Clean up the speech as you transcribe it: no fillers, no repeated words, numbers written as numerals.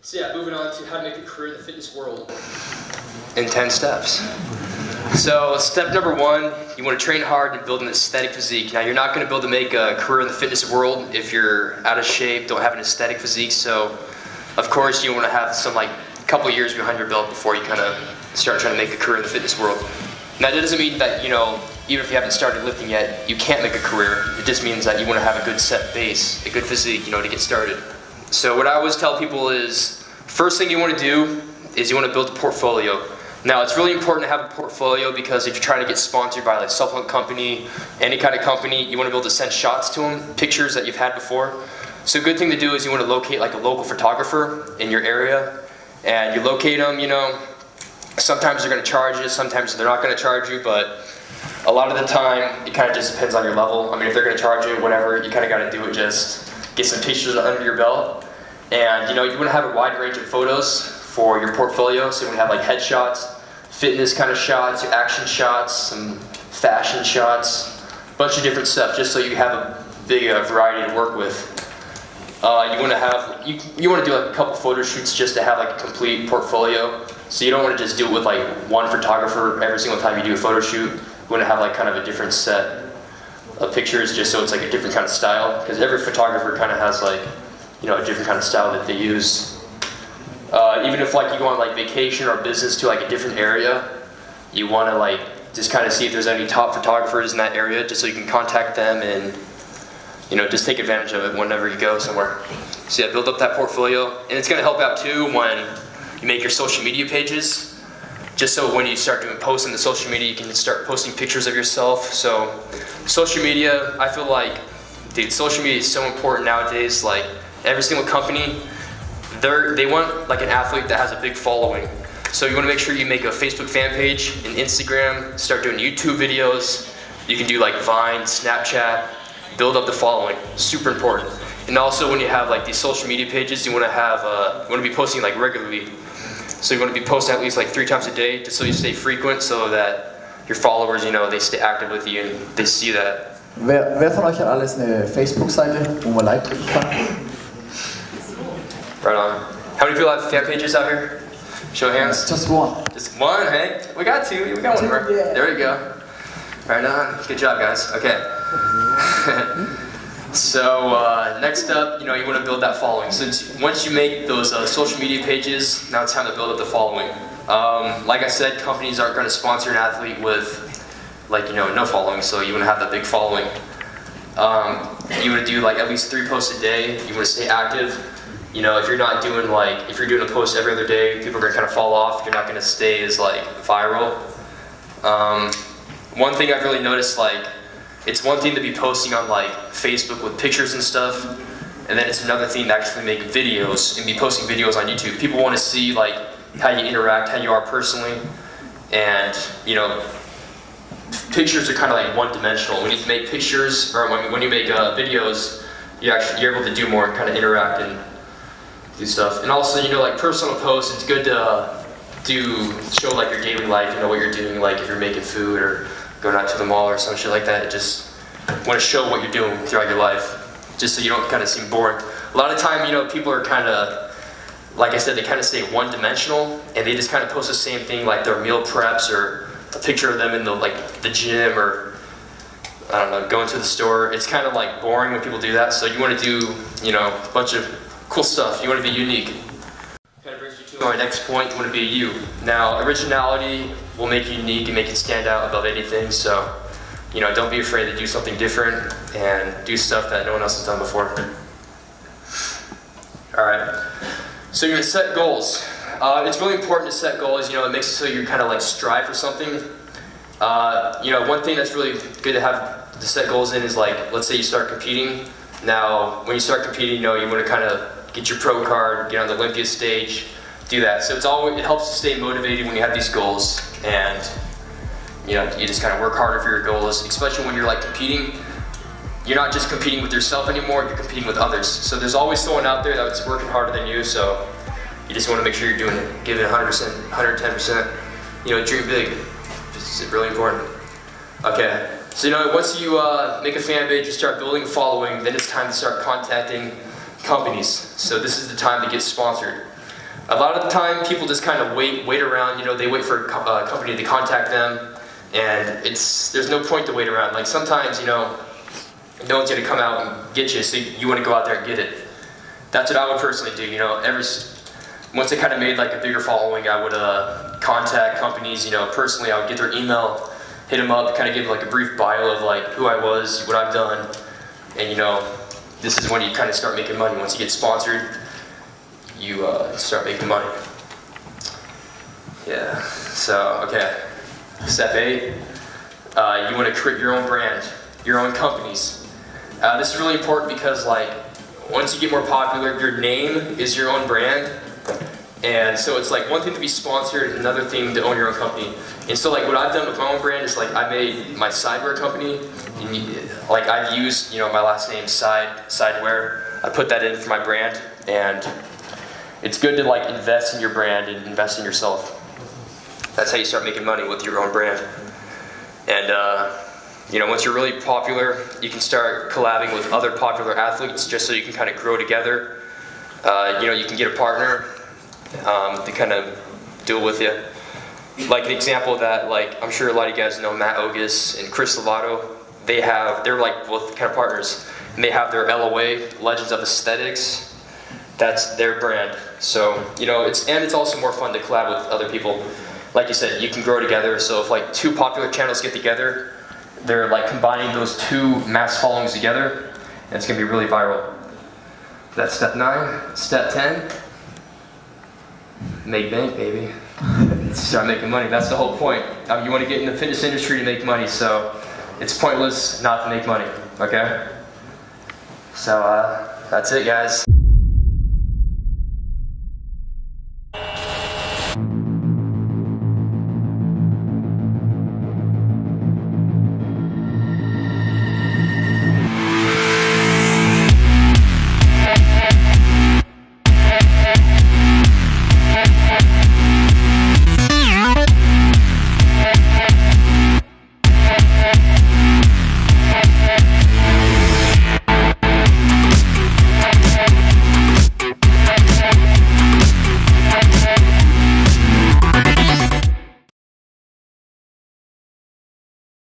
So yeah, moving on to how to make a career in the fitness world in 10 steps. So step number 1, you want to train hard and build an aesthetic physique. Now you're not going to be able to make a career in the fitness world if you're out of shape, don't have an aesthetic physique. So of course you want to have some couple years behind your belt before you kind of start trying to make a career in the fitness world. Now that doesn't mean that, even if you haven't started lifting yet, you can't make a career. It just means that you want to have a good set base, a good physique, to get started. So what I always tell people is, first thing you want to do is you want to build a portfolio. Now it's really important to have a portfolio because if you're trying to get sponsored by a supplement company, any kind of company, you want to be able to send shots to them, pictures that you've had before. So a good thing to do is you want to locate a local photographer in your area, and you locate them, sometimes they're going to charge you, sometimes they're not going to charge you, but a lot of the time it kind of just depends on your level. I mean, if they're going to charge you, whatever, you kind of got to do it, just get some pictures under your belt. And you want to have a wide range of photos for your portfolio. So you want to have headshots, fitness kind of shots, your action shots, some fashion shots, a bunch of different stuff, just so you have a big variety to work with. You want to do a couple photo shoots just to have a complete portfolio. So you don't want to just do it with one photographer every single time you do a photo shoot. You want to have kind of a different set of pictures, just so it's a different kind of style, because every photographer kind of has a different kind of style that they use. Even if you go on vacation or business to a different area, you want to just kind of see if there's any top photographers in that area, just so you can contact them and just take advantage of it whenever you go somewhere. So yeah, build up that portfolio, and it's going to help out too when you make your social media pages. Just so when you start doing posts on the social media, you can start posting pictures of yourself. So social media, I feel dude, social media is so important nowadays. Every single company, they want an athlete that has a big following. So you want to make sure you make a Facebook fan page, an Instagram, start doing YouTube videos. You can do Vine, Snapchat, build up the following. Super important. And also when you have these social media pages, you want to be posting regularly. So you want to be posting at least 3 times a day, just so you stay frequent, so that your followers, they stay active with you and they see that. Wer von euch hat alles eine Facebook-Seite, wo man liked kann? Right on. How many people have fan pages out here? Show of hands. Just one. Just one, hey? We got 2. We got 1 more. Yeah. There we go. Right on. Good job, guys. Okay. So next up, you want to build that following. Since once you make those social media pages, now it's time to build up the following. Like I said, companies aren't going to sponsor an athlete with no following, so you want to have that big following. You want to do at least 3 posts a day. You want to stay active. If you're not doing if you're doing a post every other day, people are going to kind of fall off. You're not going to stay as viral. One thing I've really noticed, it's one thing to be posting on Facebook with pictures and stuff, and then it's another thing to actually make videos and be posting videos on YouTube. People want to see how you interact, how you are personally, and pictures are kind of one-dimensional. When you make pictures, or when you make videos, you're able to do more and kind of interact and do stuff. And also, personal posts, it's good to show your daily life, what you're doing, if you're making food or going out to the mall or some shit like that. Just want to show what you're doing throughout your life, just so you don't kind of seem boring. A lot of time, people are kind of, like I said, they kind of stay one-dimensional, and they just kind of post the same thing, their meal preps or a picture of them in the gym, or I don't know, going to the store. It's kind of boring when people do that. So you want to do a bunch of cool stuff. You want to be unique. Kind of brings me to my next point. You want to be you. Now, originality will make you unique and make it stand out above anything. So don't be afraid to do something different and do stuff that no one else has done before. All right. So you're gonna set goals. It's really important to set goals. It makes it so you kind of strive for something. One thing that's really good to have to set goals in is like, let's say you start competing. Now, when you start competing, you want to kind of get your pro card, get on the Olympia stage, do that. So it helps to stay motivated when you have these goals, and you just kind of work harder for your goals, especially when you're like competing. You're not just competing with yourself anymore, you're competing with others. So there's always someone out there that's working harder than you, so you just want to make sure you're doing it. Give it 100%, 110%. Dream big. It's really important. Okay, so once you make a fan page, you start building a following, then it's time to start contacting companies. So this is the time to get sponsored. A lot of the time, people just kind of wait around. They wait for a company to contact them, and there's no point to wait around. Like sometimes, no one's gonna come out and get you, so you want to go out there and get it. That's what I would personally do. Once I kind of made like a bigger following, I would contact companies. Personally, I would get their email, hit them up, kind of give like a brief bio of like who I was, what I've done, and this is when you kind of start making money. Once you get sponsored, you start making money. Yeah. So okay, step 8. You want to create your own brand, your own companies. This is really important because like once you get more popular, your name is your own brand. And so it's like one thing to be sponsored, another thing to own your own company. And so like what I've done with my own brand is like I made my Seidwear company. And like I've used my last name Seidwear. I put that in for my brand, and it's good to like invest in your brand and invest in yourself. That's how you start making money with your own brand. And once you're really popular, you can start collabing with other popular athletes just so you can kind of grow together. You can get a partner to kind of deal with you. Like an example of that, like I'm sure a lot of you guys know Matt Ogus and Chris Lovato. They're like both kind of partners, and they have their LOA, Legends of Aesthetics. That's their brand. So it's also more fun to collab with other people. Like you said, you can grow together. So if like 2 popular channels get together, they're like combining those 2 mass followings together, and it's gonna be really viral. That's step 9. Step 10. Make bank, baby. Start making money. That's the whole point. You want to get in the fitness industry to make money, so it's pointless not to make money. Okay? So that's it, guys.